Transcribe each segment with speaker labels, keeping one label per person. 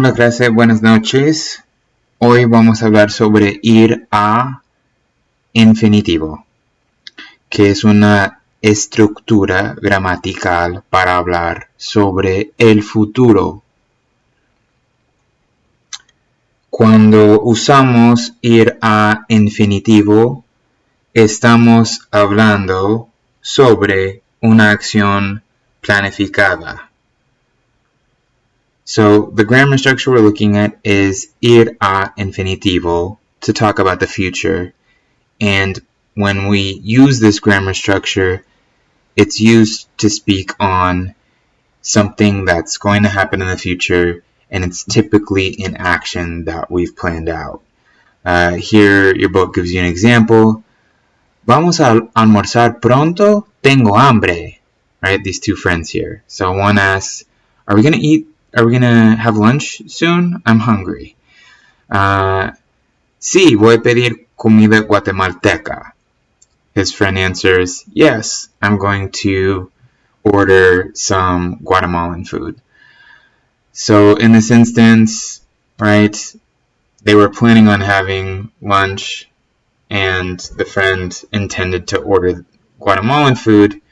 Speaker 1: Hola clase, buenas noches. Hoy vamos a hablar sobre ir a infinitivo, que es una estructura gramatical para hablar sobre el futuro. Cuando usamos ir a infinitivo, estamos hablando sobre una acción planificada. So the grammar structure we're looking at is ir a infinitivo to talk about the future. And when we use this grammar structure, it's used to speak on something that's going to happen in the future, and it's typically an action that we've planned out. Here, your book gives you an example. Vamos a almorzar pronto, tengo hambre. Right, these two friends here. So one asks, are we going to have lunch soon? I'm hungry. Sí, voy a pedir comida guatemalteca. His friend answers, yes, I'm going to order some Guatemalan food. So in this instance, right, they were planning on having lunch and the friend intended to order Guatemalan food.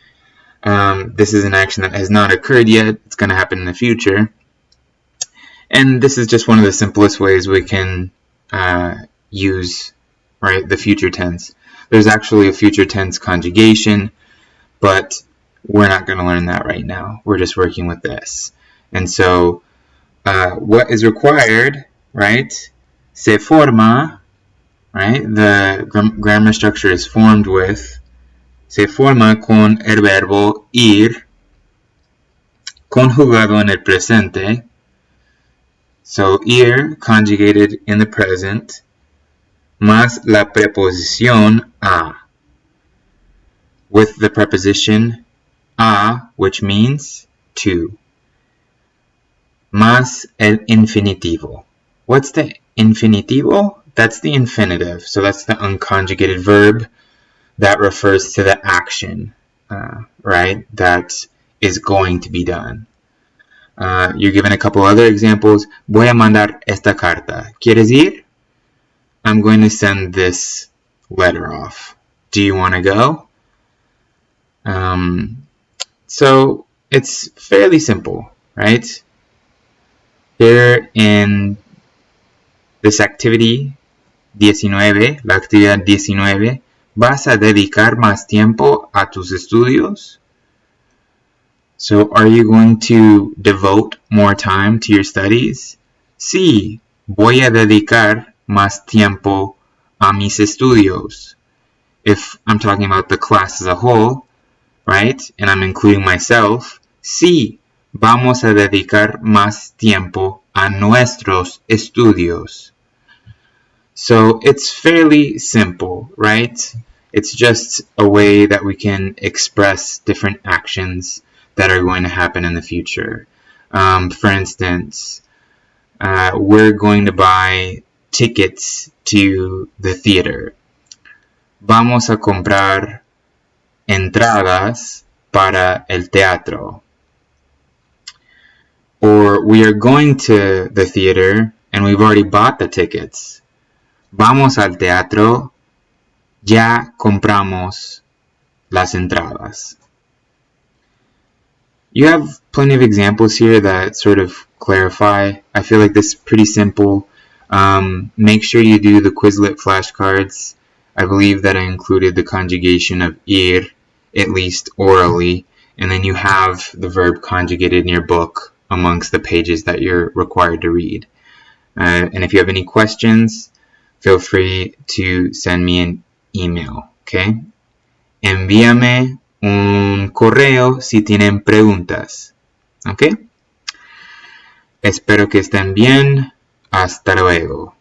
Speaker 1: This is an action that has not occurred yet. It's going to happen in the future. And this is just one of the simplest ways we can use, right, the future tense. There's actually a future tense conjugation, but we're not going to learn that right now. We're just working with this. And so what is required, right, se forma, right, the grammar structure is formed with, se forma con el verbo ir, conjugado en el presente. So ir, conjugated in the present, más la preposición a, with the preposition a, which means to, más el infinitivo. What's the infinitivo? That's the infinitive. So that's the unconjugated verb that refers to the action, right, that is going to be done. You're given a couple other examples. Voy a mandar esta carta. ¿Quieres ir? I'm going to send this letter off. Do you want to go? So it's fairly simple, right? Here in this activity 19, la actividad 19, ¿vas a dedicar más tiempo a tus estudios? So are you going to devote more time to your studies? Sí, voy a dedicar más tiempo a mis estudios. If I'm talking about the class as a whole, right, and I'm including myself, sí, vamos a dedicar más tiempo a nuestros estudios. So it's fairly simple, right? It's just a way that we can express different actions that are going to happen in the future. For instance, we're going to buy tickets to the theater. Vamos a comprar entradas para el teatro. Or we are going to the theater and we've already bought the tickets. Vamos al teatro, ya compramos las entradas. You have plenty of examples here that sort of clarify. I feel like this is pretty simple. Make sure you do the Quizlet flashcards. I believe that I included the conjugation of ir, at least orally, and then you have the verb conjugated in your book amongst the pages that you're required to read. And if you have any questions, feel free to send me an email, okay? Envíame un correo si tienen preguntas, ¿ok? Espero que estén bien. Hasta luego.